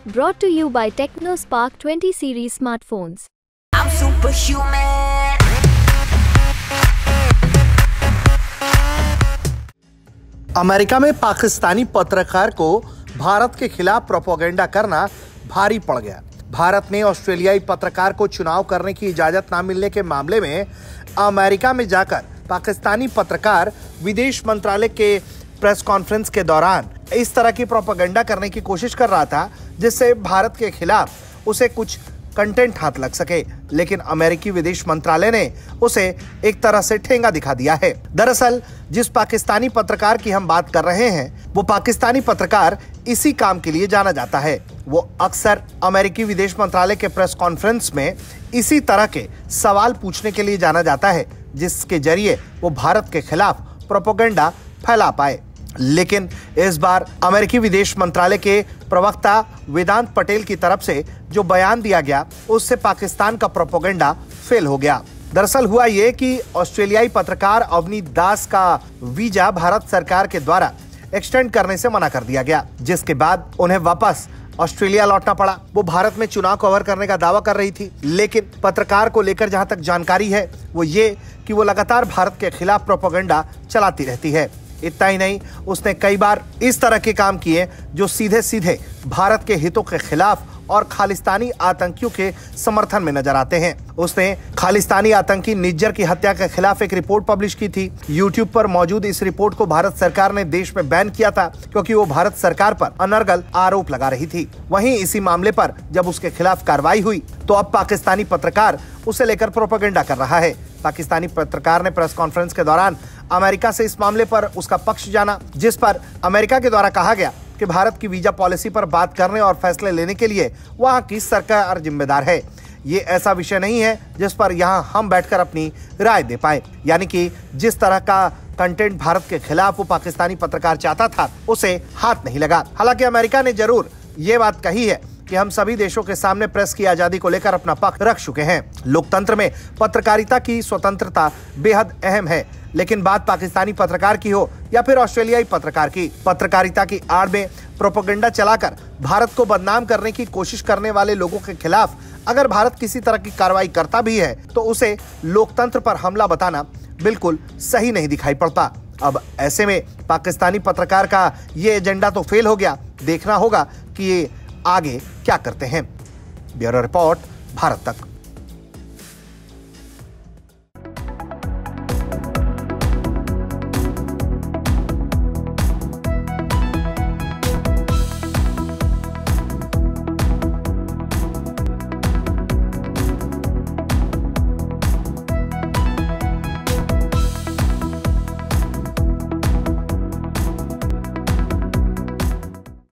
Brought to you by TechnoSpark 20 series smartphones. I'm superhuman. America में पाकिस्तानी पत्रकार को भारत के खिलाफ प्रोपेगेंडा करना भारी पड़ गया। भारत ने ऑस्ट्रेलियाई पत्रकार को चुनाव करने की इजाजत न मिलने के मामले में अमेरिका में जाकर पाकिस्तानी पत्रकार विदेश मंत्रालय के प्रेस कॉन्फ्रेंस के दौरान इस तरह की प्रोपेगेंडा करने की कोशिश कर रहा था जिससे भारत के खिलाफ उसे कुछ कंटेंट हाथ लग सके, लेकिन अमेरिकी विदेश मंत्रालय ने उसे एक तरह से ठेंगा दिखा दिया है। दरअसल जिस पाकिस्तानी पत्रकार की हम बात कर रहे हैं वो पाकिस्तानी पत्रकार इसी काम के लिए जाना जाता है। वो अक्सर अमेरिकी विदेश मंत्रालय के प्रेस कॉन्फ्रेंस में इसी तरह के सवाल पूछने के लिए जाना जाता है जिसके जरिए वो भारत के खिलाफ प्रोपेगेंडा फैला पाए। लेकिन इस बार अमेरिकी विदेश मंत्रालय के प्रवक्ता वेदांत पटेल की तरफ से जो बयान दिया गया उससे पाकिस्तान का प्रोपेगेंडा फेल हो गया। दरअसल हुआ ये कि ऑस्ट्रेलियाई पत्रकार अवनी दास का वीजा भारत सरकार के द्वारा एक्सटेंड करने से मना कर दिया गया, जिसके बाद उन्हें वापस ऑस्ट्रेलिया लौटना पड़ा। वो भारत में चुनाव कवर करने का दावा कर रही थी, लेकिन पत्रकार को लेकर जहां तक जानकारी है वो ये कि वो लगातार भारत के खिलाफ प्रोपेगेंडा चलाती रहती है। इतना ही नहीं, उसने कई बार इस तरह के काम किए जो सीधे सीधे भारत के हितों के खिलाफ और खालिस्तानी आतंकियों के समर्थन में नजर आते हैं। उसने खालिस्तानी आतंकी निज्जर की हत्या के खिलाफ एक रिपोर्ट पब्लिश की थी। यूट्यूब पर मौजूद इस रिपोर्ट को भारत सरकार ने देश में बैन किया था क्योंकि वो भारत सरकार पर अनर्गल आरोप लगा रही थी। वहीं इसी मामले पर जब उसके खिलाफ कार्रवाई हुई तो अब पाकिस्तानी पत्रकार उसे लेकर प्रोपेगेंडा कर रहा है। पाकिस्तानी पत्रकार ने प्रेस कॉन्फ्रेंस के दौरान अमेरिका से इस मामले पर उसका पक्ष जाना, जिस पर अमेरिका के द्वारा कहा गया कि भारत की वीजा पॉलिसी पर बात करने और फैसले लेने के लिए वहां की सरकार जिम्मेदार है। ये ऐसा विषय नहीं है जिस पर यहां हम बैठकर अपनी राय दे पाए। यानी कि जिस तरह का कंटेंट भारत के खिलाफ वो पाकिस्तानी पत्रकार चाहता था उसे हाथ नहीं लगा। हालांकि अमेरिका ने जरूर ये बात कही है कि हम सभी देशों के सामने प्रेस की आजादी को लेकर अपना पक्ष रख चुके हैं। लोकतंत्र में पत्रकारिता की स्वतंत्रता बेहद अहम है, लेकिन बात पाकिस्तानी पत्रकार की हो या फिर ऑस्ट्रेलियाई पत्रकार की, पत्रकारिता की आड़ में प्रोपेगेंडा चलाकर भारत को बदनाम करने की कोशिश करने वाले लोगों के खिलाफ अगर भारत किसी तरह की कार्रवाई करता भी है तो उसे लोकतंत्र पर हमला बताना बिल्कुल सही नहीं दिखाई पड़ता। अब ऐसे में पाकिस्तानी पत्रकार का ये एजेंडा तो फेल हो गया। देखना होगा कि ये आगे क्या करते हैं। ब्यूरो रिपोर्ट, भारत तक।